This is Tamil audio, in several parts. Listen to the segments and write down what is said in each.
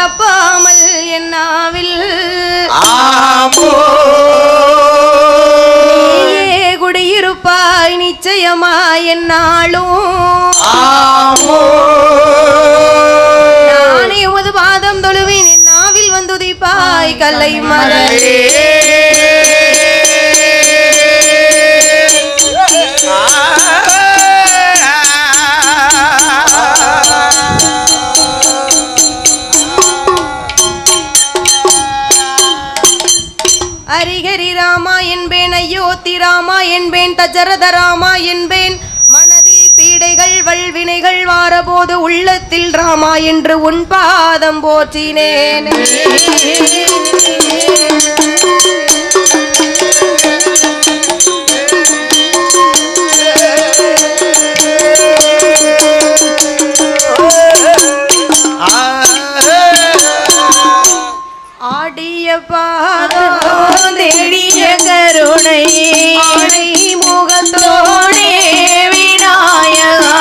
தப்பாமல் என்னாவில் குடியிருப்பாய் நிச்சயமாய் என்னாலும் நானே உமது பாதம் தொழுவேன் என் நாவில் வந்துதிப்பாய் கல்லை மகளே ஹரிஹரி ராமா என்பேன் அயோத்தி ராமா என்பேன் தஜரத ராமா என்பேன் மனதில் பீடைகள் வல்வினைகள் வாரபோது உள்ளத்தில் ராமா என்று உன் பாதம் போற்றினேன் ஆடிய பாதம் தேடிய கருணை முகத்தோடே விநாயகா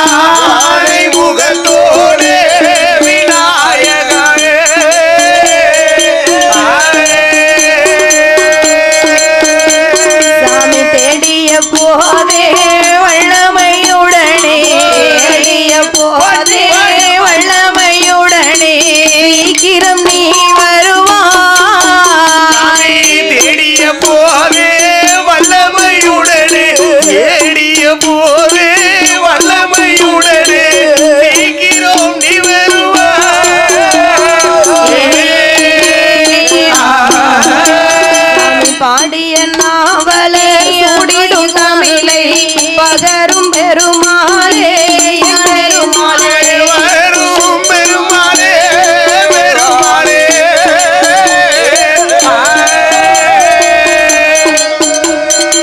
முகத்தோடே விநாயகா சாமி தேடிய போதே வல்லமையுடனே போதே வல்லமையுடனே சீக்கிரம் நீ பாடிய நாவலே முடிடும் தமிழை பகரும் பெருமாளே பெருமாளே வரும் பெருமாளே பெருமாளே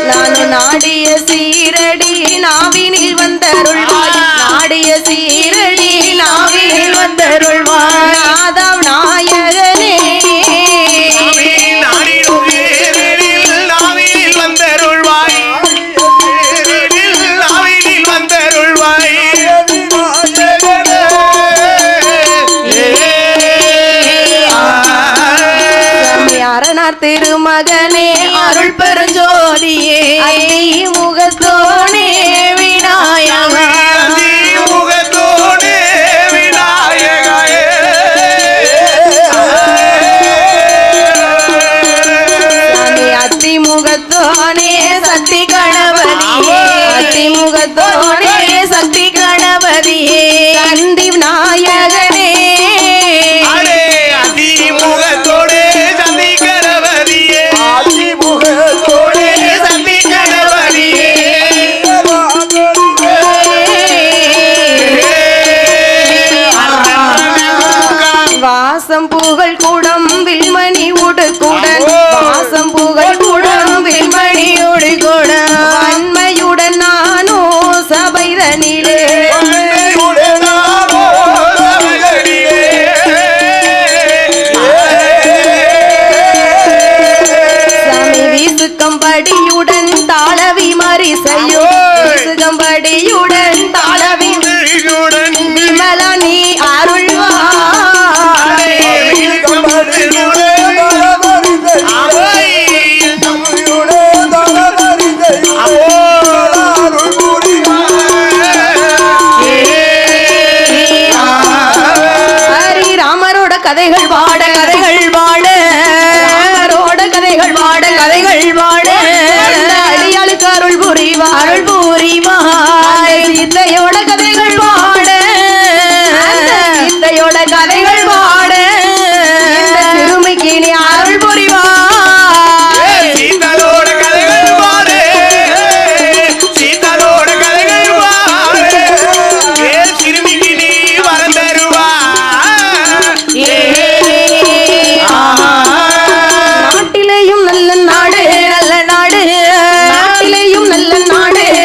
நான் நாடிய சீரடி நாவினில் வந்தருள்வாய் நாடிய சீரடி நாவினில் வந்தருள்வாய் நாதம் நாயகனே திருமகனே அருள் பெருஞ்சோதியே முகத்தோனே விநாயகா முகத்தோனே விநாயகா அத்தி முகத்தோனே சக்தி கணபதியே அத்தி முகத்தோனே சக்தி கணபதியே சந்தி நாயகனே வாசம் புகழ் கூடம் வில்மணி உடுக்குடன் வாசம் புகழ் கூடம் வில்மணி உடுக்குடன் அண்மையுடன் நானோ சபைதனிலே சாமி வீசுக்கம்படியுடன் தாளவி மரிசையோ வீசுக்கம்படியுடன் தாளவி விமலா நீ அருள்வா கதைகள் பாட கதைகள் பாட ரோட கதைகள் பாட கதைகள் பாட அடியாளுக்கு அருள் புரிவாய் சீத்தையோட கதைகள் பாட சீத்தையோட கதைகள் பாட சிறுமிக்கு நீ அருள் புரிவாய்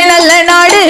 நல்ல நாடு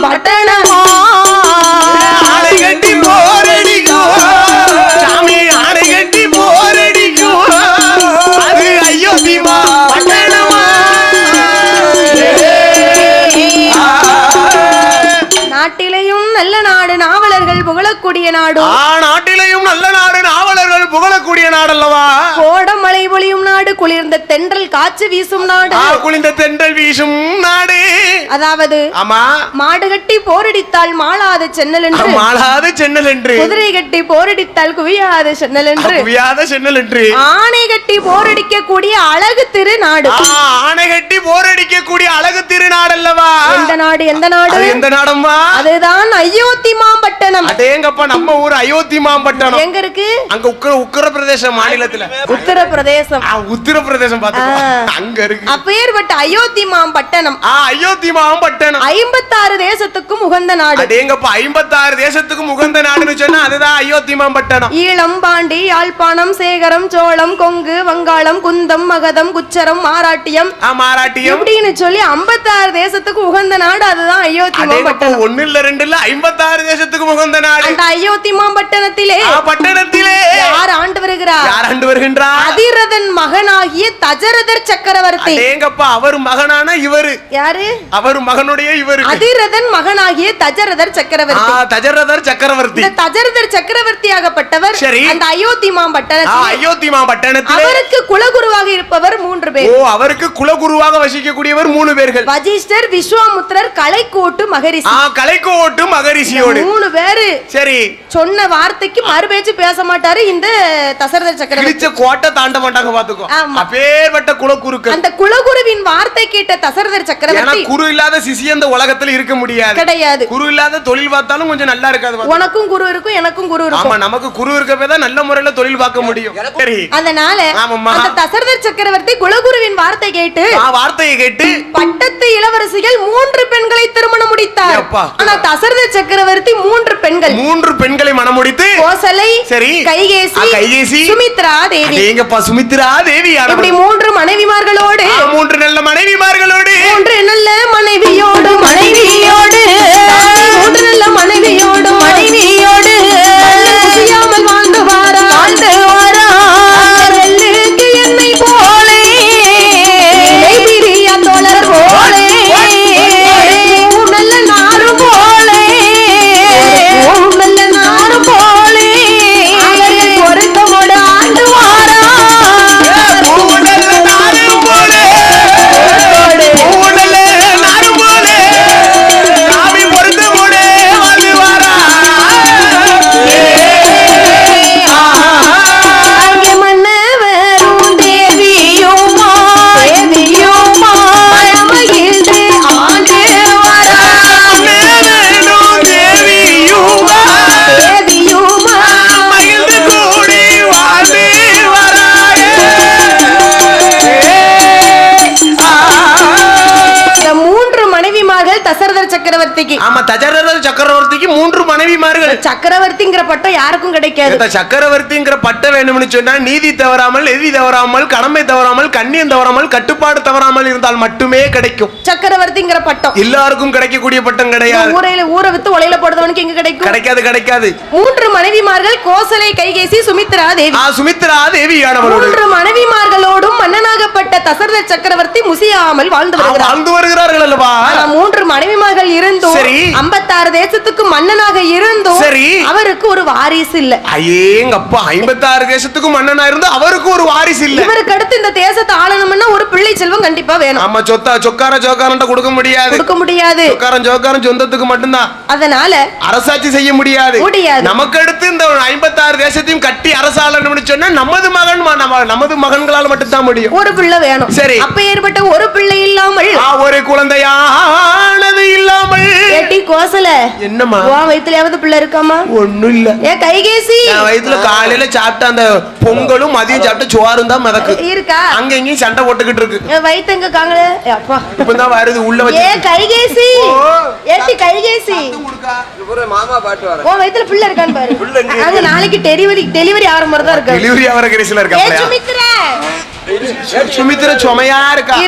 பட்டணமா ஆடை கட்டி போரடிக்கும் சாமி ஆடை கட்டி போரடிக்கும் அது அயோத்திமா பட்டணமா நாட்டிலையும் நல்ல நாடு நாவலர்கள் புகழக்கூடிய நாடு நாட்டிலையும் நல்ல நாடு நாவலர்கள் புகழக்கூடிய நாடல்லவா கோடம் மழை பொழியும் நாடு குளிர்ந்த தென்றல் காற்று வீசும் நாடு குளிர்ந்த தென்றல் வீசும் நாடு அதாவது ஆமா மாடு கட்டி போரடித்தால் மாளாத சென்னல் என்று மாளாத சென்னல் என்று குதிரை கட்டி போரடித்தால் குவியாத சென்னல் என்று குவியாத சென்னல் என்று ஆணை கட்டி போரடிக்க கூடிய அழகு திருநாடு ஆணை கட்டி போரடிக்க கூடிய அழகு திருநாடல்லவா எந்த நாடு எந்த நாடு எந்த நாடம்மா அதுதான் அயோத்தி மாம்பட்டணம் அதேங்கப்பா நம்ம ஊர் அயோத்தி மாம்பட்டணம் எங்க இருக்கு அங்க உத்தரப்பிரதேச மாநிலத்துல உத்தரப்பிரதேசம் உத்தரப்பிரதேசம் அங்க இருக்கு அப்பேற்பட்ட அயோத்தி மாம்பட்டணம் அயோத்தி மாம்பட்டணம் 56 தேசத்துக்கும் உகந்த நாடு அதேங்கப்பா 56 தேசத்துக்கும் உகந்த நாடுன்னு சொன்னா அதுதான் அயோத்தி மாம்பட்டணம் ஈழம் பாண்டி யாழ்ப்பாணம் சேகரம் சோழம் கொங்கு வங்காளம் குந்தம் மகதம் குச்சரம் மாராட்டியம் இப்படின்னு சொல்லி 56 தேசத்துக்கு உகந்த நாடு அதுதான் அயோத்தி மாம்பட்டணம் ஒண்ணு இல்ல ரெண்டு இல்ல 56 தேசத்துக்கு உகந்த நாடு அந்த அயோத்தி மாம்பட்டணத்திலே யார் ஆண்டு வருகிறார் அதிரதன் மகனாகிய தசரதர் சக்கரவர்த்தி அவர் மகனான இவரு யாரு அவர் மகனுடைய இவரு அதிரதன் மகனாகிய தசரதர் சக்கரவர்த்தி தசரதர் சக்கரவர்த்தி ஆகப்பட்டவர் அந்த அயோத்தி மாம்பட்டணத்தில் அவருக்கு குலகுருவாக இருப்பவர் 3 பேர் அவருக்கு குலகுருவாக வசிக்கக்கூடியவர் 3 பேர்கள் வசிஷ்டர் விஸ்வாமுத்திரர் கலைக்கோட்டு மகரிஷியோடு 3 பேரு சரி சொன்ன வார்த்தைக்கு மறுபேச்சு பேச மாட்டாரு இந்த தசரதர் சக்கரவர்த்தி கோட்டை தாண்ட மாட்டாங்க பாத்துக்கோ அப்பேற்பட்ட குலகுருக்கள் அந்த குலகுருவின் வார்த்தை கேட்ட தசரதர் சக்கரவர்த்தி குரு இல்லாத சிசி அந்த உலகத்துல இருக்க முடியாது கிடையாது குரு இல்லாத தொழில் பார்த்தாலும் கொஞ்சம் நல்லா இருக்காது உனக்கும் குரு இருக்கும் எனக்கும் குரு இருக்கும் ஆமா நமக்கு குரு இருக்கவே தான் நல்ல முறையில தொழில் பார்க்க முடியும் சரி அதனால அந்த தசரதர் சக்கரவர்த்தி குலகுருவின் வார்த்தை கேட்டு பட்டத்து இளவரசிகள் 3 பெண்களை திருமணம் முடித்தார் ஆனா தசரதர் சக்கரவர்த்தி 3 பெண்களை மணமுடித்து கோசலை சரி கைகேசி சுமித்ரா தேவி சுமித்ரா தேவி இப்படி 3 மனைவிமார்களோடு 3 நல்ல மனைவிமார்களோடு 3 நல்ல மனைவியோடு 3 நல்ல மனைவியோடு முடியாமல் வாழ்ந்து வாரா என்னை போலே பிரியா தோழர் போலே நல்ல நாறு போலே பொருத்தமோடு ஆண்டு வாரா சக்கரவர்த்திக்கு 3 மனைவிமார்கள் சக்கரவர்த்திங்கிற பட்டம் யாருக்கும் கிடைக்காது சக்கரவர்த்திங்கிற பட்டம் வேணும்னு சொன்னா நீதி தவறாமல் எதி தவறாமல் கடமை தவறாமல் கண்ணியம் தவறாமல் கட்டுப்பாடு தவறாமல் இருந்தால் மட்டுமே கிடைக்கும் சக்கரவர்த்திங்கிற பட்டம் எல்லாருக்கும் கிடைக்கக்கூடிய பட்டம் கிடையாது ஊரை வித்து உலையில போடுறவனுக்கு எங்க கிடைக்கும் கிடைக்காது 3 மனைவிமார்கள் கோசலை கைகேசி சுமித்ரா தேவி 3 மனைவிமார்களோடும் மன்னனாகப்பட்ட தசரத சக்கரவர்த்தி முசியாமல் வாழ்ந்து வருகிறார்கள் அல்லவா 3 மனைவிமார்கள் இருந்தும் 56 தேசத்துக்கு மன்னனாக இருந்தும் அவருக்கு ஒரு வாரிசு இல்ல ஐயேங்கப்பா 56 தேசத்துக்கு மன்னனா இருந்து அவருக்கு ஒரு வாரிசு இல்ல இவருக்கு அடுத்து இந்த தேசத்தை ஆளணும்னா ஒரு பிள்ளை செல்வம் கண்டிப்பா வேணும் ஆமா சொக்காரன்ட்ட கொடுக்க முடியாது சொக்காரன் சொந்தத்துக்கு மட்டும்தான் அதனால அரசாட்சி செய்ய முடியாது நமக்கு அடுத்து இந்த 56 தேசத்தையும் கட்டி அரசாளணும்னு சொன்னா நமது மகன்களால் மட்டும் தான் முடியும் ஒரு பிள்ளை வேணும் சரி அப்ப ஏற்பட்ட ஒரு பிள்ளை இல்லாமல் ஒரு குழந்தையானது இல்லாமல் ஏட்டி கோசல என்னம்மா உன் வயித்துலயாவது பிள்ளை இருக்காமா ஒண்ணும் இல்ல ஏ கைகேசி வயித்துல காலையில சாப்பிட்ட அந்த பொங்கலும் மதியம் சாப்பிட்ட சோறும் தான் மிதக்கு இருக்கா அங்க இங்கேயும் சண்டை போட்டுக்கிட்டு இருக்கு வயித்து எங்க காங்களே அப்பா இப்பதான் வருது உள்ள வச்சு ஏ கைகேசி ஏட்டி கைகேசி மாமா பாட்டு வர உன் வயித்துல பிள்ளை இருக்கான்னு பாரு அங்க நாளைக்கு டெலிவரி ஆகிற மாதிரி தான் இருக்கு டெலிவரி ஆகிற கடைசில இருக்கா ஏ சுமித்ரா சுமித்ரா சுமையா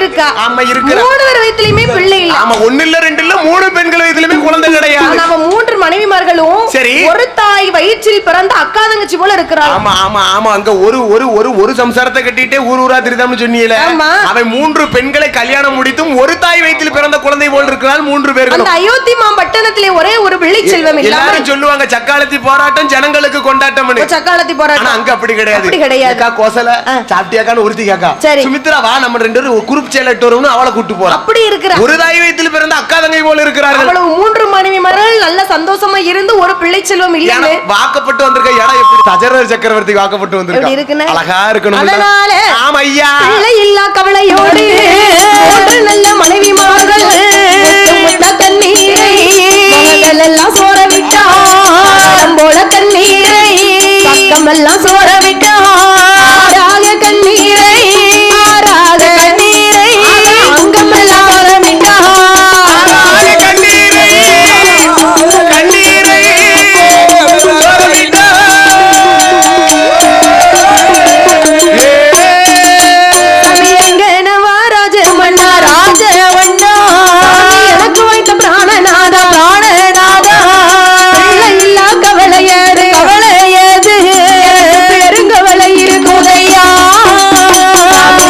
இருக்கா ஆமா இருக்கிற 3 பேர் வயித்துலயுமே பிள்ளை இல்ல. ஆமா, 1 இல்ல 2 இல்ல 3 பெண்கள் வயித்துலயுமே குழந்தை கிடையாது. நாம 3 மனைவிமார்களும் சரி. ஒரு தாய் வயிற்றில் பிறந்த அக்கா தங்கச்சி போல இருக்கிறாங்க. ஆமா ஆமா ஆமா, அங்க ஒரு சம்சாரத்தை கட்டிட்டே ஊர் ஊரா திரிதாம்னு சொன்னீல. அவன் 3 பெண்களை கல்யாணம் முடித்தும் ஒரு தாய் வயிற்றில் பிறந்த குழந்தை போல் இருக்கிறாள் 3 பேர்கள். அந்த அயோத்தி பட்டணத்திலே ஒரே ஒரு பிள்ளை செல்வம் இல்ல. எல்லாரும் சொல்லுவாங்க சக்காலத்தி போராட்டம் ஜனங்களுக்கு கொண்டாட்டம்னு. சக்காலத்தி போராட்டம். ஆனா அங்க அப்படி கிடையாது. அப்படி கிடையாது. அக்கா கோசல சாப்பிட்டியாக்கான்னு ஒருத்தி கேக்கா. சுமித்ரா வா நம்ம 2 பேரும் ஒரு குரூப் சேலட் வரும்னு அவளை கூட்டி போறா. அப்படி இருக்கிற ஒரு தாய் வயிற்றில் பிறந்த அக்கா தங்கை போல இருக்கிறார்கள். அவ்வளவு 3 மனைவிமார்கள் நல்ல சந்தோஷமா இருந்து ஒரு பிள்ளை செல்வம் இல்லைன்னு வாக்கப்பட்டு வந்திருக்க இடம் எப்படி தஜரர் சக்கரவர்த்தி வாக்கப்பட்டு வந்திருக்கா. அழகா இருக்கணும். அதனால ஆமா ஐயா, பிள்ளை இல்லா கவலையோடு நல்ல மனைவிமார்கள் தண்ணீரை எல்லாம் சோற விட்டா போல தண்ணீரை பக்கமெல்லாம் சோற விட்டா கண்ணீரை ஆறாத கண்ணீரை அங்கமெல்லாம் சோற விட்டா கண்ணீரை எனக்கு வைத்த பிராணநாத பிராணநாதா பிள்ளை இல்லா கவலையது கவலையது பெருங்கவலை இருக்குதையா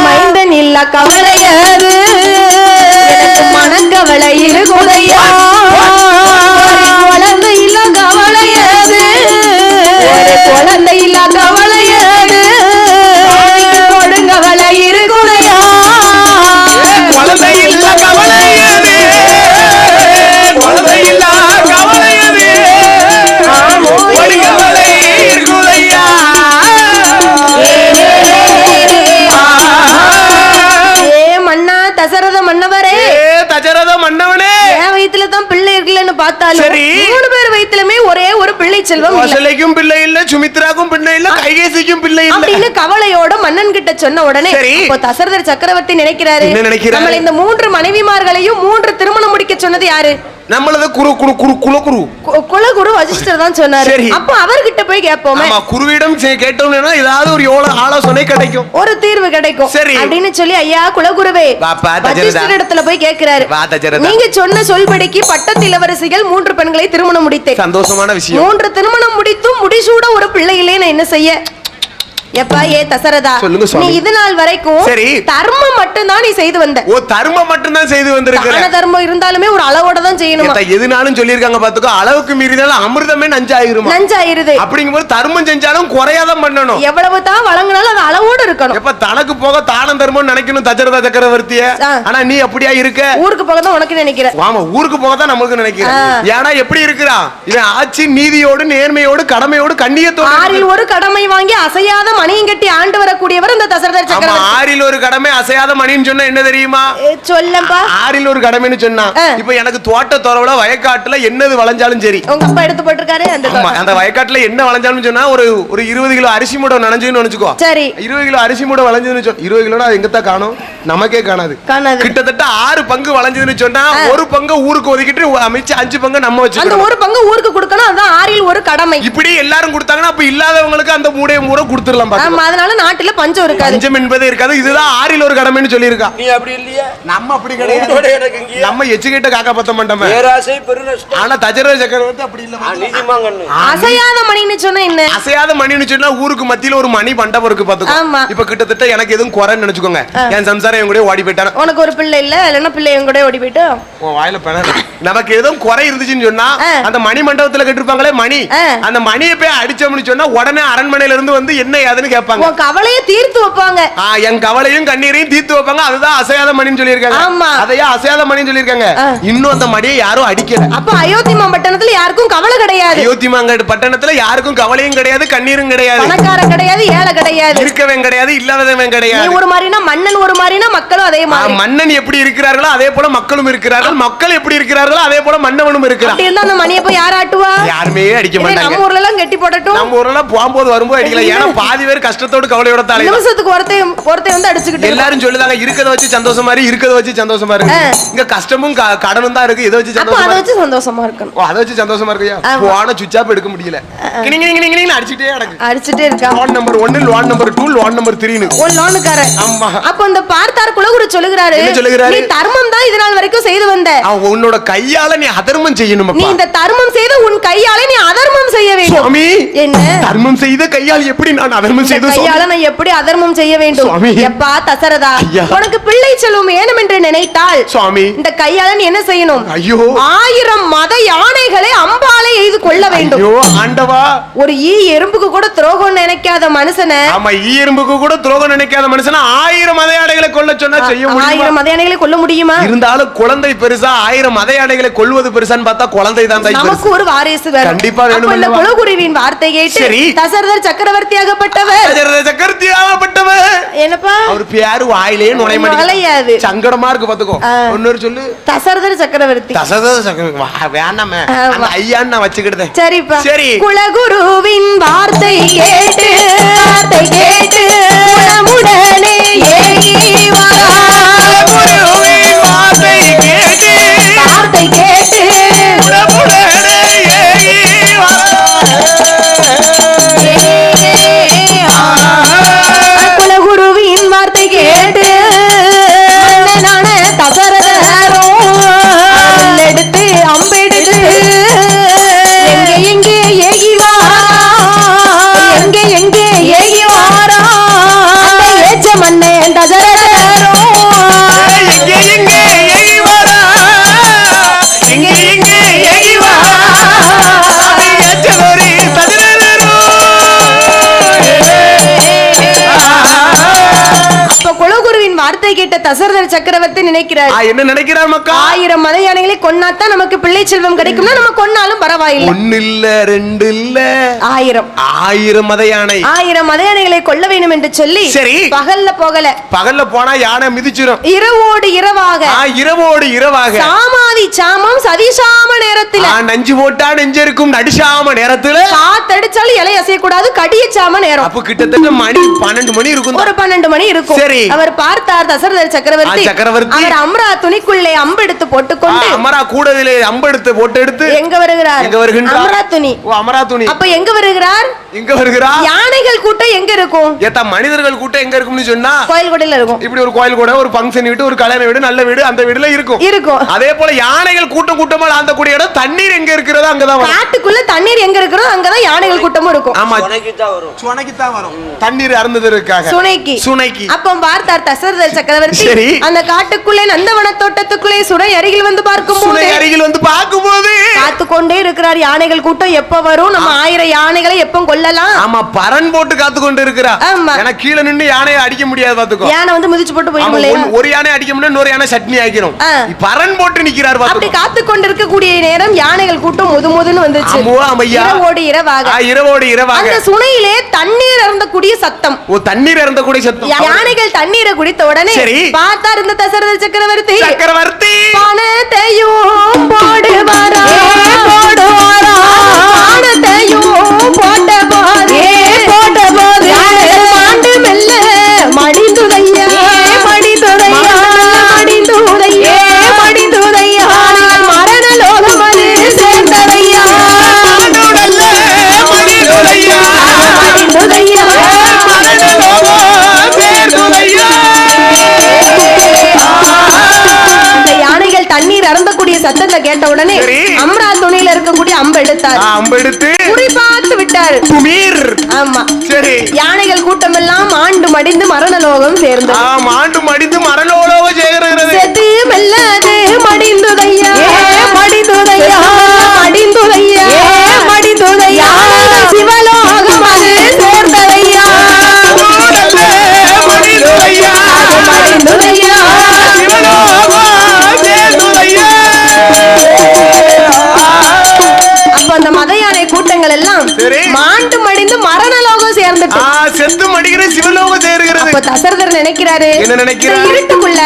மைந்தன் இல்லா கவலையது மனக்கவலை இருக்குதையா குழந்தை இல்லா கவலையது குழந்தை இல்லா கவலையது கொடுங்கவலை இருக்குதையா குழந்தை இல்ல கவலையது, குழந்தை இல்ல கவலையது, ஒரு கவலை இருக்குதையா. மன்னா தசரத மன்னவரே, தஜரத மன்னவனே, என் வயித்துல தான் பிள்ளை இருக்குல்லன்னு பார்த்தாலும் 3 பேர் வயித்துலமே ஒரே ஒரு பிள்ளை செல்வம் இல்ல. கோசலைக்கும் பிள்ளை இல்ல, சுமித்ராக்கும் பிள்ளை இல்ல, கைகேசிக்கும் பிள்ளை இல்ல அப்படின்னு கவலையோட மன்னன் கிட்ட சொன்ன உடனே இப்போ தசரதர் சக்கரவர்த்தி நினைக்கிறாரு, நம்ம இந்த 3 மனைவிமார்களையும் 3 திருமணம் முடிக்க சொன்னது யாரு? நம்மளது குலகுரு வசிஷ்டர் தான் சொன்னாரு. அப்ப அவர்கிட்ட போய் கேட்போமே. ஆமா, குருவிடம் கேட்டோம்னா ஏதாவது ஒரு ஆலோசனை கிடைக்கும், ஒரு தீர்வு கிடைக்கும் அப்படின்னு சொல்லி ஐயா குலகுருவே வசிஷ்டர் இடத்துல போய் கேட்கிறாரு. நீங்க சொன்ன சொல்படிக்கு பட்டத்து இளவரசிகள் 3 பெண்களை திருமணம் முடித்தேன். சந்தோஷமான விஷயம். 3 திருமணம் முடித்தும் முடிசூட ஒரு பிள்ளை இல்லை, நான் என்ன செய்ய? எப்பா ஏ தசரதா, நீ இது நாள் வரைக்கும் தர்மம் மட்டும் தான் நீ செய்து வந்த. ஓ, தர்மம் மட்டும் தான் செய்து வந்திருக்க. தான தர்மம் இருந்தாலுமே ஒரு அளவோட தான் செய்யணும். எதுனாலும் சொல்லிருக்காங்க பாத்துக்கோ, அளவுக்கு மீறினாலும் அமிர்தமே நஞ்சாயிருமா. நஞ்சாயிருது. அப்படிங்கும்போது தர்மம் செஞ்சாலும் குறையாதான் பண்ணணும். எவ்வளவு தான் வழங்கினாலும் அது அளவோட இருக்கணும். எப்ப தனக்கு போக தானம் தர்மம் நினைக்கணும் தஜரத சக்கரவர்த்திய. ஆனா நீ அப்படியா இருக்க? ஊருக்கு போக தான் உனக்கு நினைக்கிற. ஆமா, ஊருக்கு போக தான் நமக்கு நினைக்கிறேன். ஏன்னா எப்படி இருக்கிறான் இவன், ஆட்சி நீதியோடு நேர்மையோடு கடமையோடு கண்ணியத்தோடு. ஆறில் ஒரு கடமை வாங்கி அசையாத மணியும் கட்டி ஆண்டு வரக்கூடியவர் இந்த தசரதர் சக்கரவர்த்தி. ஆறில் ஒரு கடமை அசையாத மணின்னு சொன்னா என்ன தெரியுமா? சொல்லப்பா. ஆறில் ஒரு கடமைன்னு சொன்னா, இப்போ எனக்கு தோட்ட தொரவுல வயக்காட்டுல என்னது வளைஞ்சாலும் சரி, உங்க அப்பா எடுத்து போட்டுருக்காரு அந்த வயக்காட்டுல என்ன வளைஞ்சாலும் சொன்னா ஒரு 20 கிலோ அரிசி மூடை நனைஞ்சுன்னு நினைச்சுக்கோ. சரி, 20 கிலோ அரிசி மூடை வளைஞ்சதுன்னு சொன்னா 20 கிலோ எங்கத்தான் காணும்? நமக்கே காணாது. கிட்டத்தட்ட 6 பங்கு வளைஞ்சதுன்னு சொன்னா 1 பங்கு ஊருக்கு ஒதுக்கிட்டு மிச்சம் 5 பங்கு நம்ம வச்சு அந்த 1 பங்கு ஊருக்கு கொடுக்கணும். அதான் ஆறில் ஒரு கடமை. இப்படி எல்லாரும் கொடுத்தாங்கன்னா அப்ப இல்லாதவங்களுக்கு அந்த மூடைய மூட கொடுத்துடலாம். அதனால நாட்டுல பஞ்சம் இருக்காது, பஞ்சம் என்பதே இருக்காது. இதுதான் ஆறில் ஒரு கடமைன்னு சொல்லியிருக்கா. நீ அப்படி இல்லையா? நம்ம அப்படி கிடையாது. நம்ம எச்சுக்கிட்ட காக்க பத்த மாட்டோம். ஆனா தஜரத சக்கரவர்த்தி அப்படி இல்ல. அசையாத மணின்னு சொன்னா என்ன? அசையாத மணின்னு சொன்னா ஊருக்கு மத்தியில ஒரு மணி மண்டபம் இருக்கு பாத்துக்கோ. இப்ப கிட்டத்தட்ட எனக்கு எதுவும் குறைன்னு நினைச்சுக்கோங்க, என் சம்சாரம் என் கூட ஓடி போயிட்டான. உனக்கு ஒரு பிள்ளை இல்ல, இல்லன்னா பிள்ளை என் கூட ஓடி போயிட்டு வாயில பெண. நமக்கு எதுவும் குறை இருந்துச்சுன்னு சொன்னா அந்த மணி மண்டபத்துல கட்டிருப்பாங்களே மணி, அந்த மணியை போய் அடிச்சோம்னு சொன்னா உடனே அரண்மனையில இருந்து வந்து என்ன ஏதுன்னு கேட்பாங்க. கவலையை தீர்த்து வைப்பாங்க. என் கவலையும் கண்ணீரையும் தீர்த்து வைப்பாங்க. அதுதான் அசையாத மணின்னு சொல்லியிருக்காங்க. அதையா அசையாத மணின்னு சொல்லியிருக்காங்க. இன்னும் அந்த மணியை யாரும் அடிக்கல. அப்ப அயோத்தி பட்டணத்துல யாருக்கும் கவலை கிடையாது. அயோத்தி பட்டணத்துல யாருக்கும் கவலையும் கிடையாது, கண்ணீரும் கிடையாது. பணக்காரன் கிடையாது, ஏழை கிடையாது, இருக்கவன் கிடையாது, இல்லாதவன் கிடையாது. ஒரு மாதிரினா மன்னன் ஒரு மாதிரினா மக்களும் அதே மாதிரி. மன்னன் எப்படி இருக்கிறார்களோ அதே போல மக்களும் இருக்கிறார்கள். மக்கள் எப்படி இருக்கிறார்கள் இருக்கிறார்களோ அதே போல மன்னவனும் இருக்கிறான். அப்படி இருந்தா அந்த மணியை போய் யார் ஆட்டுவா? யாருமே அடிக்க மாட்டாங்க. நம்ம ஊர்ல எல்லாம் கட்டி போடட்டும். நம்ம ஊர்ல போகும்போது வரும்போது அடிக்கல. ஏன்னா பாதி பேர் கஷ்டத்தோடு கவலையோட தான் நிமிஷத்துக்கு ஒருத்தன் வந்து அடிச்சுக்கிட்டு எல்லாரும் சொல்லுதாங்க இருக்கத வச்சு சந்தோஷமா இரு, இருக்கத வச்சு சந்தோஷமா இருக்கு. இங்க கஷ்டமும் கடனும் தான் இருக்கு. இதை வச்சு சந்தோஷமா இருக்கணும். அதை வச்சு சந்தோஷமா இருக்கியா? போன சுவிட்ச் ஆஃப் எடுக்க முடியல. அடிச்சிட்டே இருக்கா. Loan number 1, loan number 2, loan number 3 ஒரு லோனுக்காரன். ஆமா. அப்ப அந்த பார்த்தார் குலகுரு சொல்லுகிறாரு, நீ தர்மம் தான் இதனால் வரைக்கும் செய்து வந்த. உன்னோட கையால நீ அதர்மம் செய்யணும். நீ இந்த தர்மம் செய்து உன் கையால நீ அதர்மம் செய்ய வேண்டும். சுவாமி, என்ன தர்மம் செய்த கையால் எப்படி நான் அதர்மம் செய்து கையால நான் எப்படி அதர்மம் செய்ய வேண்டும்? எப்பா தசரதா, உனக்கு பிள்ளை செல்வம் வேணும் என்று நினைத்தால் சுவாமி இந்த கையால நீ என்ன செய்யணும்? ஐயோ, 1000 மத யானைகளை அம்பாலே எய்து கொள்ள வேண்டும். ஐயோ ஆண்டவா, ஒரு ஈ எறும்புக்கு கூட துரோகம் நினைக்காத மனுஷனை, ஆமா ஈ எறும்புக்கு கூட துரோகம் நினைக்காத மனுஷனை 1000 மத யானைகளை கொல்ல சொன்னா செய்ய முடியுமா? 1000 மத யானைகளை கொல்ல முடியுமா? இருந்தாலும் குழந்தை பெருசா 1000 மத யானைகளை கொல்வது பெருசான்னு பார்த்தா குழந்தை தான். நமக்கு ஒரு வாரிசு வேணும். கண்டிப்பா வேணும். இந்த குலகுருவின் வார்த்தை கேட்டு தசரதர் சக்கரவர்த்தியாகப்பட்டவர் என்னப்பா அவர் பேரு வாயிலே நுழையாது. சங்கடமா இருக்கு பாத்துக்கோ. இன்னொரு சொல்லு, தசரதர் சக்கரவர்த்தி. தசரதர் சக்கரவர்த்தி வேணாமே, அந்த ஐயான்னு நான் வச்சுக்கிட்டேன். சரிப்பா. சரி, குலகுருவின் வார்த்தை கேட்டு குலமுடனே ஏகி வரா. குலகுருவின் வார்த்தை கேட்டு குலமுடனே ஏகி வரா. குலகுருவின் வார்த்தை கேட்டு தசரதரோ எடுத்து அம்பெடுத்து எங்கே ஏகி வாரா, எங்கே ஏகி வாரா. ஏச்ச மண்ணே தசரதரோ எங்கே ஏகி வாரா, எங்கே ஏகி வாரா. குலகுருவின் வார்த்தை கேட்ட தசரதர் சக்கரவர்த்தி நினைக்கிறார், என்ன நினைக்கிறார் மக்கா? 1000 மத யானைகளை கொன்னாத்தான் நமக்கு பிள்ளை செல்வம் கிடைக்கும்னா நம்ம கொன்னாலும் பரவாயில்லை. 1 இல்ல 2 இல்ல 1000 மத யானை, 1000 மத யானைகளை கொல்ல வேண்டும் என்று சொல்லி சரி பகல்ல போனா யானை மிதிச்சிரும். இரவோடு இரவாக சாமாதி சாமம் சதிசாம நேரத்துல நஞ்சு போட்டா நெஞ்சிருக்கும் நடிசாம நேரத்துல காத்தடிச்சாலும் இலை அசையக்கூடாது கடியச்சாம நேரம். அப்ப கிட்டத்தட்ட மணி 12 மணி இருக்கும். ஒரு 12 மணி இருக்கும். சரி, அவர் பார்த்தார் தசரதர் சக்கரவர்த்தி. அவர் அம்ரா துணிக்குள்ளே அம்பெடுத்து போட்டுக்கொண்டு அமரா கூடவிலே அம்பெடுத்து போட்டு எங்க வருகிறார்? அமரா துணி. அப்ப எங்க வருகிறார்? யானைகள் கூட்டம் எங்க இருக்கும்? ஏத்தா மனிதர்கள் கூட்டம் எங்க இருக்கும்னு சொன்னா கோயில் கூடல இருக்கும். இப்படி ஒரு கோயில் கூட, ஒரு ஃபங்க்ஷன் வீடு, ஒரு கல்யாண வீடு, நல்ல வீடு, அந்த வீடுல இருக்கும். அதே போல யானைகள் கூட்டமா அந்த கூடிய இடம் தண்ணீர் எங்க இருக்கிறதோ அங்கதான் வரும். காட்டுக்குள்ள தண்ணீர் எங்க இருக்கிறதோ அங்கதான் யானைகள் கூட்டமும் இருக்கும். ஆமா, சுனைக்கு தான் வரும். தண்ணீர் அருந்துவதற்காக சுனைக்கு. அப்ப பார்த்தார் தசரதர் சக்கரவர்த்தி. அந்த காட்டுக்குள்ளே நந்தவன தோட்டத்துக்குள்ளே சுனை அருகில் வந்து பார்க்கும்போது காத்து கொண்டே இருக்கிறார். யானைகள் கூட்டம் எப்ப வரும், நம்ம 1000 யானைகளை எப்ப கொல்லலாம். ஆமா, பரன் போட்டு காத்து கொண்டு இருக்கிறா. ஏன்னா கீழே நின்னு யானையை அடிக்க முடியாது பாத்துக்கோ. யானை வந்து மிதிச்சு போட்டு போயிடும். ஒரு யானை அடிக்க முடியும், இன்னொரு யானை சட்னி ஆக்கிரும். பரன் போட்டு நிக்கிறார். அப்படி காத்து கொண்டிருக்கக்கூடிய நேரம் யானைகள் கூட்டம் முதுமுதுன்னு வந்துச்சு. இரவோடு இரவாக அந்த சுனையிலே தண்ணீர் அருந்தக்கூடிய சத்தம். தண்ணீர் அருந்தக்கூடிய சத்தம். யானைகள் தண்ணீரை குடித்த உடனே பார்த்தார் இந்த தசரதர் சக்கரவர்த்தி பணத்தையும் போடுவாரா, பணத்தையும் போட்ட போது மாண்டு மெல்ல மடிந்துதையா, மரண லோகம் அது சேர்ந்ததையா, யானைகள் தண்ணீர் அருந்தக்கூடிய சத்தத்தை கேட்ட உடனே அம்ரா துணியில இருக்கக்கூடிய அம்பெடுத்து குறிப்பாத்து விட்டார். ஆமா, சரி. யானைகள் கூட்டம் எல்லாம் ஆண்டு மடிந்து மரணலோகம் சேர்ந்தது. செத்து மெல்லது மடிந்துதையா, சிவலோகம் அது சேர்ந்ததையா, அப்ப அந்த மத யானை கூட்டங்கள் எல்லாம் மாண்டு மடிந்து மரணலோகம் சேர்ந்துட்டு செத்து மடிகிற சிவலோகம் சேர்கிறது. அப்ப தசரதர் நினைக்கிறாரு, இருட்டுக்குள்ள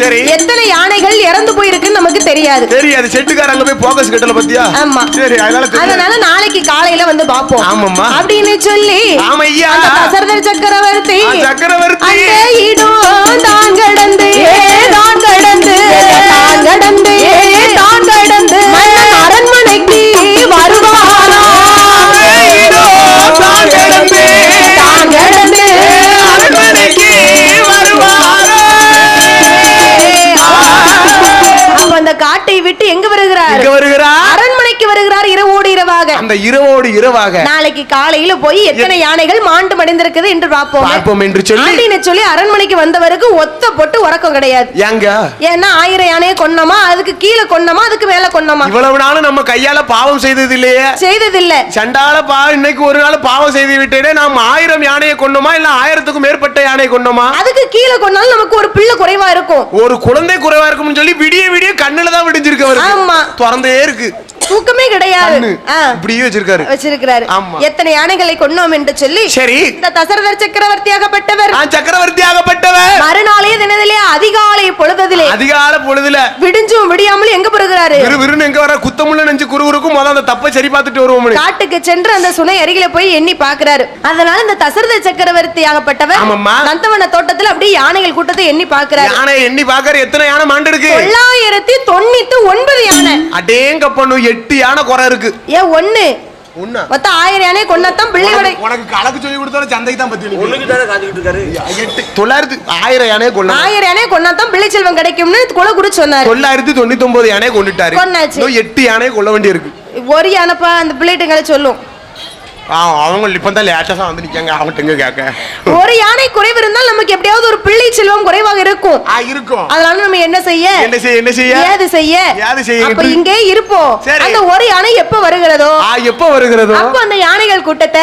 சரி. எத்தனை யானைகள் இறந்து போயிருக்குன்னு நமக்கு தெரியாது. தெரியாது. செட்டுக்கார அங்க போய் போக்கஸ் கட்டல பத்தியா? ஆமா. சரி, அதனால நாளைக்கு காலையில வந்து பாப்போம். ஆமாம்மா. அப்படின்னு சொல்லி ஆமையா தசரதர் சக்கரவர்த்தி சக்கரவர்த்தி அந்த இடம் தான் கடந்து தான் கடந்து தான் கடந்து தான் கடந்து மன்னன் அரண்மனைக்கு வருவாரா? தான் கடந்து தான் கடந்து அரண்மனைக்கு வருவாரா? அப்ப அந்த காட்டை விட்டு எங்க வருகிறார்? எங்க வருகிறார்? அரண்மனைக்கு வருகிறார். இரவோடு இரவாக. அந்த இரவோடு இரவாக நாளைக்கு காலையில போய் எத்தனை யானைகள் மாண்டு மடிந்திருக்குது என்று பார்ப்போம் என்று சொல்லி அரண்மனைக்கு வந்தவருக்கு ஒத்த போட்டு உறக்கம் கிடையாது. ஏங்க? ஏன்னா 1000 யானையை கொன்னமா, அதுக்கு கீழே கொன்னமா, அதுக்கு மேல கொன்னமா. இவ்வளவு நாளும் நம்ம கையால பாவம் செய்தது இல்லையே. செய்ததில்ல. சண்டால பாவம் இன்னைக்கு ஒரு நாள் பாவம் செய்து விட்டேனே. நாம் 1000 யானையை கொன்னோமா இல்ல 1000க்கும் மேற்பட்ட யானை கொன்னோமா? அதுக்கு கீழே கொன்னாலும் நமக்கு ஒரு பிள்ளை குறைவா இருக்கும், ஒரு குழந்தை குறைவா இருக்கும்னு சொல்லி விடிய விடிய கண்ணுல தான் விடிஞ்சிருக்கு அவருக்கு. ஆமா. திறந்தே இருக்கு. தூக்கமே கிடையாது. இப்படியே வச்சிருக்காரு. எத்தனை யானைகளை கொன்னோம் என்று சொல்லி சரி. இந்த தசரதர் சக்கரவர்த்தியாகப்பட்டவர் மறுநாளே தினத்திலே அதிகாலை பொழுதுல விடிஞ்சும் விடியாமல் எங்க போகிறாரு? விறுவிறுன்னு எங்க வர குத்தமுள்ள நெஞ்சு குறுகுறுக்கும் அந்த தப்பை சரி பார்த்துட்டு வருவோம். காட்டுக்கு சென்று அந்த சுனை அருகில போய் எண்ணி பாக்குறாரு. அதனால இந்த தசரதர் சக்கரவர்த்தியாகப்பட்டவர் நந்தவன தோட்டத்துல அப்படியே யானைகள் கூட்டத்தை எண்ணி பாக்குறாரு. யானை எண்ணி பாக்குற எத்தனை யானை மாண்டு இருக்கு? 999 யானை. அடேங்கப்பா, 8 யானை குறை இருக்கு. ஏன் ஒண்ணு மொத்தம் 1000 யானை கொன்னதான் பிள்ளையோட. உனக்கு கணக்கு சொல்லி கொடுத்தாலும் சந்தைக்கு தான் பத்தி ஒண்ணுக்கு தானே காத்துக்கிட்டு இருக்காரு. 1000 யானை கொல்ல 1000 யானை கொன்னதான் பிள்ளை செல்வம் கிடைக்கும்னு குலகுரு சொன்னாரு. 999 யானை கொண்டுட்டாரு. 8 யானை கொல்ல வேண்டி இருக்கு. ஒரு யானைப்பா அந்த பிள்ளைட்டுங்களை சொல்லும். அவங்க இப்பதான் லேட்டஸா வந்து நிக்காங்க. அவங்க எங்க கேட்க ஒரு யானை குறைவு இருந்தால் நமக்கு எப்படியாவது ஒரு பிள்ளை செல்வம் குறைவாக இருக்கும். அதனால நம்ம என்ன செய்ய ஏது செய்ய அப்ப இங்கே இருப்போம். அந்த ஒரு யானை எப்ப வருகிறதோ அப்ப அந்த யானைகள் கூட்டத்தை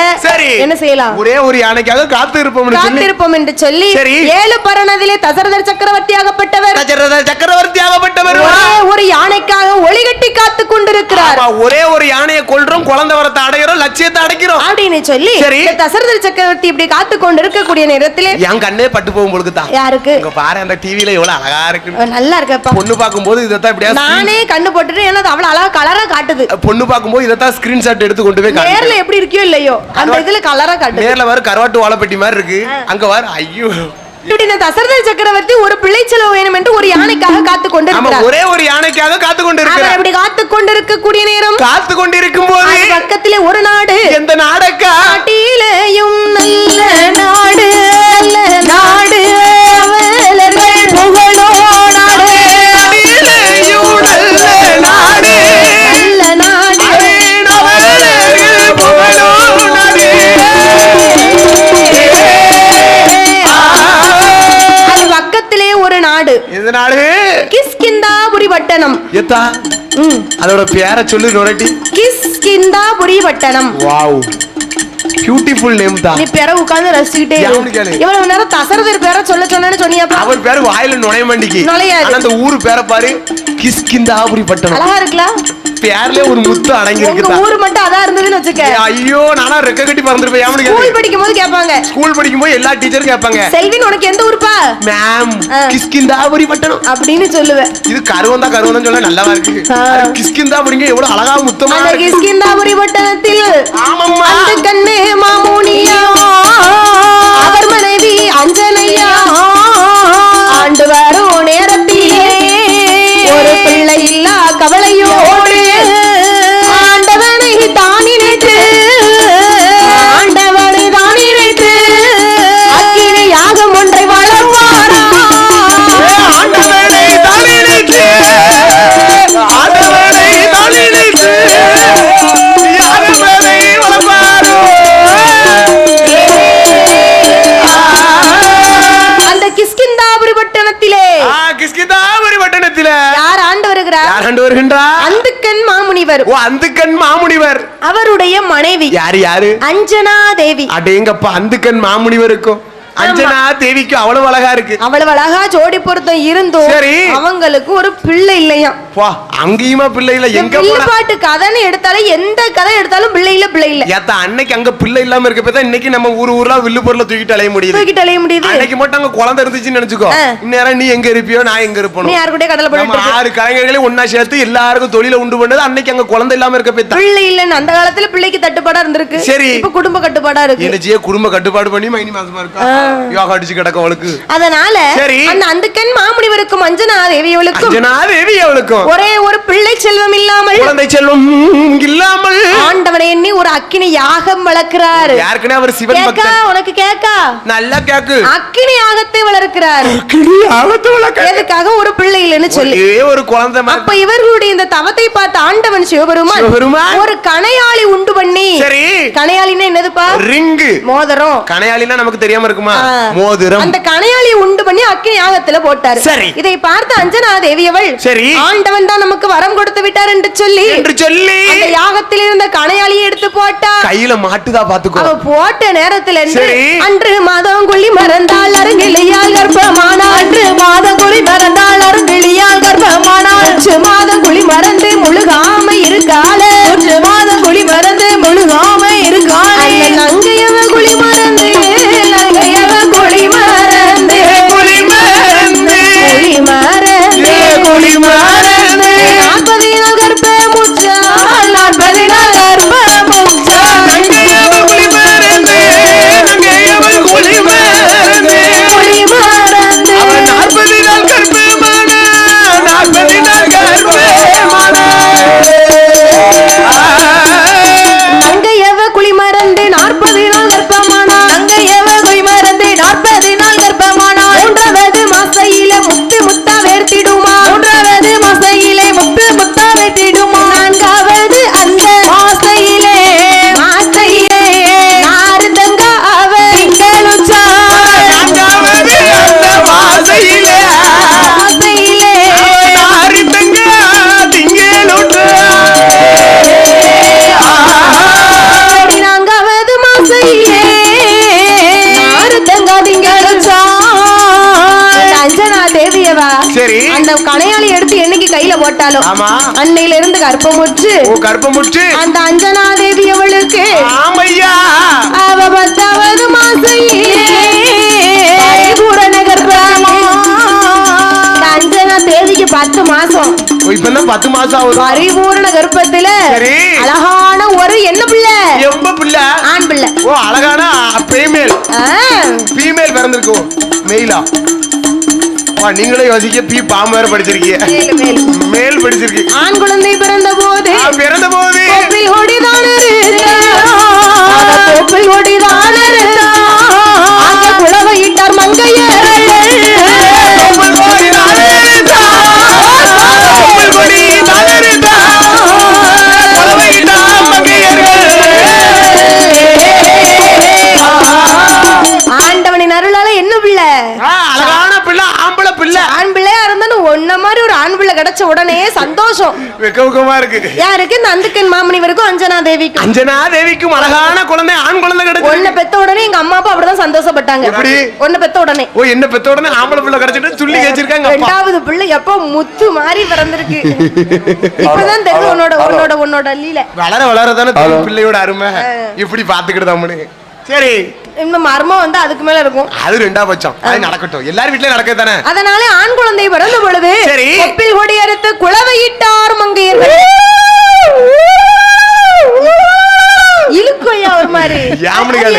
என்ன செய்யலாம்? ஒரே ஒரு யானைக்காக காத்திருப்போம் என்று சொல்லி 7 பரணதிலே தசரதர் சக்கரவர்த்தியாகப்பட்டவர் ஒரு யானைக்காக ஒளிகட்டி காத்து கொண்டிருக்கிறார். ஒரே ஒரு யானையை கொல்றோம், குழந்தை வரத்தை அடைகிறோம், லட்சியத்தை அடைக்கிறோம் அப்படின்னு சொல்லி தசரதர் சக்கரவர்த்தி இப்படி காத்து கொண்டு இருக்கக்கூடிய நேரத்திலே என் கண்ணே பட்டு போகும் பொழுது தான். யாருக்கு? இங்க பாரு, அந்த டிவில எவ்வளவு அழகா இருக்கு. நல்லா இருக்கப்பா. பொண்ணு பாக்கும்போது இதத்தான் இப்படியே நானே கண்ணு போட்டுட்டு ஏன்னா அவ்வளவு அழகா கலரா காட்டுது. பொண்ணு பாக்கும்போது இதத்தான் ஸ்கிரீன்ஷாட் எடுத்து கொண்டு போய் காட்டு. நேர்ல எப்படி இருக்கியோ இல்லையோ அந்த இதுல கலரா காட்டுது. நேர்ல வர கருவாட்டு வாழைப்பட்டி மாதிரி இருக்கு. அங்க வர ஐயோ. இந்த தசரதர் சக்கரவர்த்தி ஒரு பிள்ளை செல்வம் வேணும் என்று ஒரு யானைக்காக காத்து கொண்டிருக்கிறார். ஒரே ஒரு யானைக்காக காத்து கொண்டிருக்கிறார். அவர் அப்படி காத்து கொண்டிருக்கக்கூடிய நேரம் காத்து கொண்டிருக்கும் போது பக்கத்திலே ஒரு நாடு. எந்த நாடக்கா? நாட்டிலேயும் நல்ல நாடு, நல்ல நாடு, அவலர்கள் புகழோ நாடு. நாட்டிலேயும் நல்ல நாடு, நல்ல நாடு, அவலர்கள் புகழோ நாடு. பக்கத்திலே ஒரு நாடு. எந்த நாடு? கிஷ்கிந்தாபுரி பட்டணம். எத்தா அதோட பேரை சொல்லு நொரட்டி. கிஷ்கிந்தாபுரி பட்டணம். வாவ், பியூட்டிஃபுல் நேம் தான். நீ பேரை உட்கார்ந்து ரசிக்கிட்டே இவ்வளவு நேரம் தசரதர் பேரை சொல்ல சொன்னேன்னு சொன்னியாப்பா. அவர் பேரு வாயில நுழைய மாட்டிக்கு. நுழையாது. அந்த ஊரு பேரை பாரு, கிஷ்கிந்தாபுரி பட்டணம். அழகா இருக்கலாம். பேர்ல ஒரு முத்து அடங்கி இருக்கு. ஊர் மட்டும் அதா இருந்ததுன்னு வச்சுக்க. ஐயோ, நானா ரெக்க கட்டி பறந்துருப்பேன். ஸ்கூல் படிக்கும்போது கேட்பாங்க. ஸ்கூல் படிக்கும்போது எல்லா டீச்சரும் கேட்பாங்க, செல்வின் உனக்கு எந்த ஊர்ப்பா? மேம் கிஷ்கிந்தாபுரி பட்டணம் அப்படின்னு சொல்லுவேன். இது கருவம் தான் சொல்ல நல்லாவா இருக்கு. கிஷ்கிந்தாபுரிங்க எவ்வளவு அழகா முத்தமா அந்த கிஷ்கிந்தாபுரி பட்டணத்தில் ஆமாம்மா அந்த கண்ணே மாமுனியா அவர் மனைவி அஞ்சனையா ஆண்டு வரும் நேரத்திலே ஒரு பிள்ளை இல்லா கவலையோடு ஆண்டவனை தான் நினைத்து அக்கினி யாகம் ஒன்றை வளர்ப்பாரா. ஆண்டவனை தான் நினைத்து யாகங்களை வளர்ப்பாரோ. அந்த கிஷ்கிந்தாபுரி பட்டணத்திலே யார் ஆண்டு வருகிறார்? அந்துக்கன் மாமுனிவர். அந்துக்கன் மாமுனிவர் அவருடைய மனைவி யாரு? அஞ்சனா தேவி. அடேங்கப்பா, அந்துக்கன் மாமுனிவருக்கும் அஞ்சனா தேவிக்கு அவ்வளவு அழகா இருக்கு. அவ்வளவு அழகா ஜோடி பொருத்தம் இருந்தும் சரி. அவங்களுக்கு ஒரு பிள்ளை இல்லையா? வா, அங்கேயுமா பிள்ளை இல்ல? எங்க பாட்டு கதைன்னு எடுத்தாலும் எந்த கதை எடுத்தாலும் பிள்ளை இல்ல. ஏத்தா அன்னைக்கு அங்க பிள்ளை இல்லாம இருக்கப்பதான் இன்னைக்கு நம்ம ஊர்ல வில்லு பொருளை தூக்கிட்டு அலைய முடியுது. அன்னைக்கு மட்டும் அங்க குழந்தை இருந்துச்சுன்னு நினைச்சுக்கோ, இந்நேரம் நீ எங்க இருப்பியோ நான் எங்க இருப்போம். நீ யாரு கூட கடலை போட்டு 6 கலைஞர்களையும் ஒன்னா சேர்த்து எல்லாருக்கும் தொழில உண்டு பண்ணது அன்னைக்கு அங்க குழந்தை இல்லாம இருக்கப்ப பிள்ளை இல்லன்னு அந்த காலத்துல பிள்ளைக்கு தட்டுப்பாடா இருந்திருக்கு. சரி, இப்ப குடும்ப கட்டுப்பாடா இருக்கு. என்னச்சியே குடும்ப கட்டுப்பாடு பண்ணி மைனி மாசமா இருக்கா, யோகா அடிச்சு கிடக்க அவளுக்கு. அதனால அந்த அந்துக்கன் மாமுனிவருக்கும் அஞ்சனா தேவியவளுக்கும் ஒரே ஒரு பிள்ளை செல்வம் இல்லாமல், குழந்தை செல்வம் இல்லாமல் ஆண்டவனை எண்ணி ஒரு அக்கினி யாகம் வளர்க்கிறார். யாருக்குனே அவர் சிவன் பக்தன். உனக்கு கேக்கா? நல்லா கேக்கு. அக்கினி யாகத்தை வளர்க்கிறார். அக்கினி யாகத்தை வளர்க்க எதுக்காக? ஒரு பிள்ளை இல்லன்னு சொல்லி. ஒரு குழந்தை. அப்ப இவர்களுடைய இந்த தவத்தை பார்த்த ஆண்டவன் சிவபெருமான் ஒரு கணையாளி உண்டு பண்ணி. சரி, கணையாளினா என்னதுப்பா? ரிங்கு, மோதிரம். கணையாளினா நமக்கு தெரியாம இருக்குமா? மோதிரம். அந்த கணையாளியை உண்டு பண்ணி அக்கினி யாகத்துல போட்டார். சரி, இதை பார்த்த அஞ்சனா தேவியவள் சரி ஆண்டவன் தான் நமக்கு வரம் கொடுத்து விட்டார் என்று சொல்லி அந்த யாகத்தில் இருந்த கணையாளியை எடுத்து போட்டா. கையில மாட்டுதா பாத்துக்கோ. அவ போட்ட நேரத்துல அன்று மாதம் குழி மறந்தாள் அருங்கிளியால் கர்ப்பமானாள். அன்று மாதம் குழி மறந்தாள் அருங்கிளியால் கர்ப்பமானாள். 3 மாதம் குழி மறந்து முழுகாம இருக்காளே. 3 மாதம் குழி மறந்து முழுகாம இருக்காளே. நங்கையவ குழி மறந்து, நங்கையவ குழி மறந்து, குழி மறந்து, குழி மறந்து, குழி மறந்து 40 நாள் கர்ப்ப முச்சாள். 40 நாள் கர்ப்ப முச்சாள். நங்கையவ குழி மறந்து, நங்கையவ குழி மறந்து, குழி மறந்து 40 நாள் கர்ப்பமான, 40 நாள் கர்ப்பமான. நங்கையவ குழி மறந்து 40 நாள் கர்ப்பமானா. நங்கையவ குழி மறந்து 40 நாள் கர்ப்பமானா. 3வது மாசையில முத்து முத்தா வேர்த்திடுமா. 3வது மாசையிலே முத்து முத்தா வேர்த்திடுமா. 4வது அந்த மாசையிலே நாரதங்க அவ திங்களுச்சா. 4வது அந்த மாசையிலே நாரதங்க திங்களுச்சா. 4வது மாசையிலே நாரதங்க திங்களுச்சா. அஞ்சனா தேவியவா சரி அந்த கணையாளி எடுத்து என்னைக்கு கையில போட்டாலும் அன்னையில இருந்து கர்ப்பமுற்று அந்த அஞ்சனா தேவி அவளுக்கு ஆமையா அவ 10வது மாசையிலே பூரண கர்ப்பமா. அஞ்சனா தேவிக்கு 10 மாசம். இப்பதான் 10 மாசம் ஆகுது. பரிபூரண கர்ப்பத்துல அழகான ஒரு என்ன பிள்ளை? எம்ப பிள்ளை? ஆண் பிள்ளை. ஓ, அழகான ஃபீமேல். ஃபீமேல் பிறந்திருக்கு. மெயிலா? நீங்களே யோசிக்க, பி பாம்பு வேற படிச்சிருக்கீங்க. மேல் படிச்சிருக்கு. ஆண் குழந்தை பிறந்த போது கோப்பில் ஓடிதான் அங்க குளவையிட்டார் மங்கையர். ஆண்டவனின் அருளால என்ன பிள்ளை? அழகான பிள்ளை, ஆம்பளை பிள்ளை. ஆண் பிள்ளையா இருந்தாலும் ஒன்ன மாதிரி ஒரு ஆண் பிள்ளை கிடைச்ச உடனே சந்தோஷம் வெக்கமா இருக்கு. யாருக்கு? இந்த அந்துக்கன் மாமுனிவருக்கும் அஞ்சனா தேவிக்கும். அஞ்சனா தேவிக்கும் அழகான குழந்தை, ஆண் குழந்தை கிடைச்சு. ஒன்ன பெத்த உடனே எங்க அம்மா அப்பா அப்படிதான் சந்தோஷப்பட்டாங்க. எப்படி? ஒன்ன பெத்த உடனே. ஓ, என்ன பெத்த உடனே ஆம்பளை பிள்ளை கிடைச்சிட்டு துள்ளி கேச்சிருக்காங்க. 2வது பிள்ளை எப்போ முத்து மாதிரி பிறந்திருக்கு. இப்பதான் தெரியும் உன்னோட லீல. வளரதானே பிள்ளையோட அருமை. இப்படி பாத்துக்கிட்டு சரி. இன்னும் மர்மம் வந்து அதுக்கு மேல இருக்கும். அது 2ஆம் பட்சம். அது நடக்கட்டும், எல்லாரும் வீட்லயே நடக்குது தானே. அதனால ஆண் குழந்தை பிறந்த பொழுது கொப்பில் கொடி அறுத்து குளவையிட்டார் மங்கையர். இழுக்கையா ஒரு மாதிரி.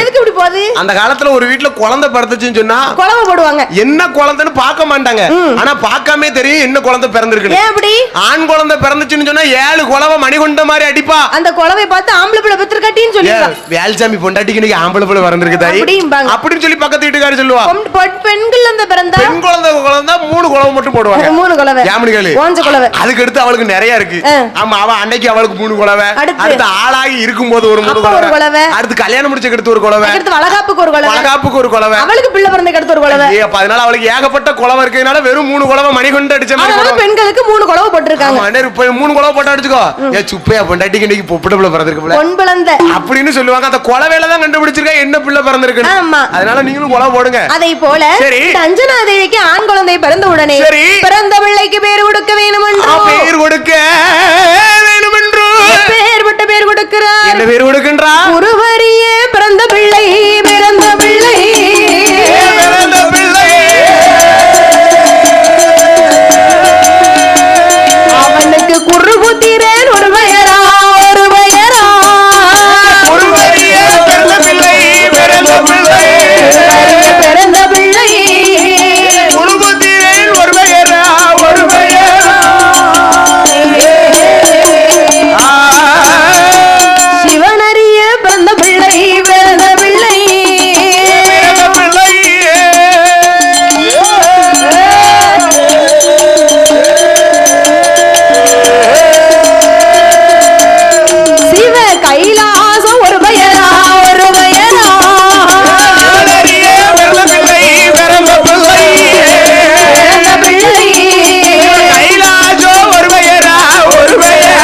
எதுக்கு இப்படி போகுது? அந்த காலத்துல ஒரு வீட்ல குழந்தை பிறந்துச்சுன்னு சொன்னா குழவை போடுவாங்க. என்ன குழந்தைன்னு பார்க்க மாட்டாங்க. ஆனா பார்க்காமே தெரியும் என்ன குழந்தை பிறந்திருக்கு. எப்படி? ஆண் குழந்தை பிறந்துச்சுன்னு சொன்னா 7 குழவை மணிகுண்ட மாதிரி அடிப்பா. அந்த குழவை பார்த்து ஆம்பளை பிள்ளை பெத்திருக்காட்டின்னு சொல்லிடுவாங்க. வேல்சாமி பொண்டாட்டிக்கு இன்னைக்கு ஆம்பளை பிள்ளை பிறந்திருக்கு தாய் அப்படின்னு சொல்லி பக்கத்து வீட்டுக்காரர் சொல்லுவா. பெண்கள் அந்த பிறந்தா பெண் குழந்தை 3 குழவை மட்டும் போடுவாங்க. 3 குழவை. யாமணிகளே ஓஞ்ச குழவை. அதுக்கு அடுத்து அவளுக்கு நிறைய இருக்கு. ஆமா, அவ அன்னைக்கு அவளுக்கு 3 குழவை. அடுத்து ஆளாகி இருக்கும்போது ஒரு 3 குழவை. அடுத்து கல்யாணம் முடிச்ச அடுத்து ஒரு குழவை. அடுத்து வளகாப்புக்கு ஒரு குழவை. குலவை, அவளுக்கு பிள்ளை பிறந்த அடுத்து ஒரு குலவை. அதனால அவளுக்கு ஏகப்பட்ட குலவை இருக்கிறதுனால வெறும் 3 குலவை மணிகொண்டு அடிச்ச மாதிரி பெண்களுக்கு 3 குலவை போட்டிருக்காங்க. 3 குலவை போட்டு அடிச்சுக்கோ. ஏ சுப்பையா பொண்டாட்டிக்கு இன்னைக்கு பொம்பளை பிள்ளை பிறந்திருக்கு பொன் பிறந்த அப்படின்னு சொல்லுவாங்க. அந்த குலவையில தான் கண்டுபிடிச்சிருக்கா என்ன பிள்ளை பிறந்திருக்கு. அதனால நீங்களும் குலவை போடுங்க. அதை போல அஞ்சனா தேவிக்கு ஆண் குழந்தை பிறந்த உடனே பிறந்த பிள்ளைக்கு பேர் கொடுக்க வேணும் என்று பேர் கொடுக்க வேணும் என்று பேர்பட்ட பேர் கொடுக்கிறார். என்ன பேர் கொடுக்கின்றார்? குருவரியே பிறந்த பிள்ளை பிறந்த பிள்ளை பிறந்த பிள்ளை அவனுக்கு குருபுத்திரன் ஒரு பெயரா ஒரு பெயரா குருவரியே பிறந்த பிள்ளை பிறந்த பிள்ளை பிறந்த பிள்ளை குருபுத்திரன் ஒரு பெயரா ஒரு பெயரா சிவனறிய பிறந்த பிள்ளை பிறந்த பிள்ளை பிறந்த பிள்ளை சிவ கைலாசம் ஒரு பெயரா ஒரு பெயரா சிவனறிய பிறந்த பிள்ளை பிறந்த பிள்ளை பிறந்த பிள்ளை கைலாசோ ஒரு பெயரா ஒரு பெயரா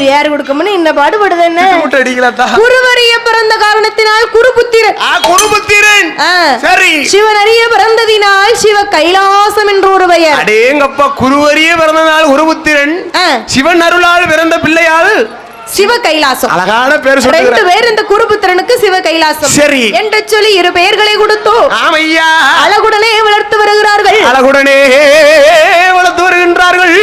பேர் கொடுக்கணும்னு இந்த பாடுபடுது என்ன முட்டை அடிக்கலாத்தா. குருவரிய பிறந்த காரணத்தினால் குருபுத்திரன் குருபுத்திரன் சரி. சிவனறிய பிறந்ததினால் சிவ கைலாசம் என்று ஒரு பெயர். அடேங்கப்பா, குருவரியே பிறந்த நாள் குருபுத்திரன், சிவன் அருளால் பிறந்த பிள்ளையால் சிவ கைலாசம். அழகான பேர் 2 பேர் இந்த குருபுத்திரனுக்கு சிவ கைலாசம் சரி என்று சொல்லி 2 பெயர்களை கொடுத்தோம். ஆமையா, அழகுடனே வளர்த்து வருகிறார்கள். அழகுடனே வளர்த்து வருகின்றார்கள்.